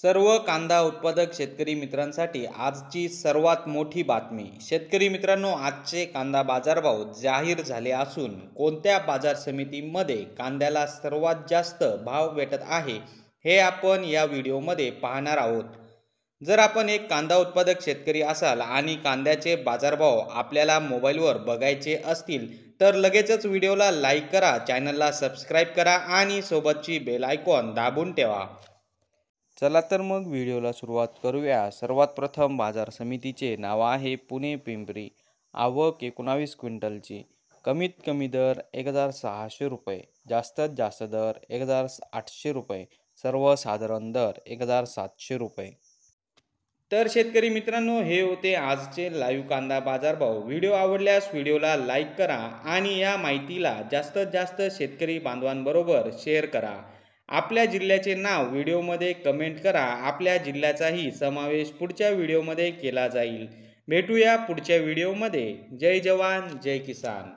सर्व कांदा उत्पादक शेतकरी मित्रांसाठी आजची सर्वात मोठी बातमी। शेतकरी मित्रांनो, आजचे कांदा बाजारभाव जाहीर झाले असून कोणत्या बाजार समितीमध्ये कांद्याला सर्वात जास्त भाव भेटत आहे हे आपण या व्हिडिओमध्ये पाहणार आहोत। जर आपण एक कांदा उत्पादक शेतकरी असाल आणि कांद्याचे बाजारभाव आपल्याला मोबाईलवर बघायचे असतील तर लगेचच व्हिडिओला लाईक करा, चॅनलला सबस्क्राईब करा आणि सोबतची बेल आयकॉन दाबून ठेवा। चला तर मग व्हिडिओला सुरुवात करूया। सर्वात प्रथम बाजार समितीचे नाव आहे पुणे पिंपरी। आवक 19 क्विंटलची। कमीत कमी दर 1600 रुपये, जास्तीत जास्त दर 1800 रुपये, सर्वसाधारण दर 1700 रुपये। तर शेतकरी मित्रांनो, हे होते आजचे लाईव्ह कांदा बाजारभाव। व्हिडिओ आवडल्यास व्हिडिओला लाईक करा आणि या माहितीला जास्तीत जास्त शेतकरी बांधवांबरोबर शेअर करा। आपल्या जिल्ह्याचे नाव व्हिडिओमध्ये कमेंट करा, आपल्या जिल्ह्याचाही समावेश पुढच्या व्हिडिओमध्ये केला जाईल। भेटूया पुढच्या व्हिडिओमध्ये। जय जवान जय किसान।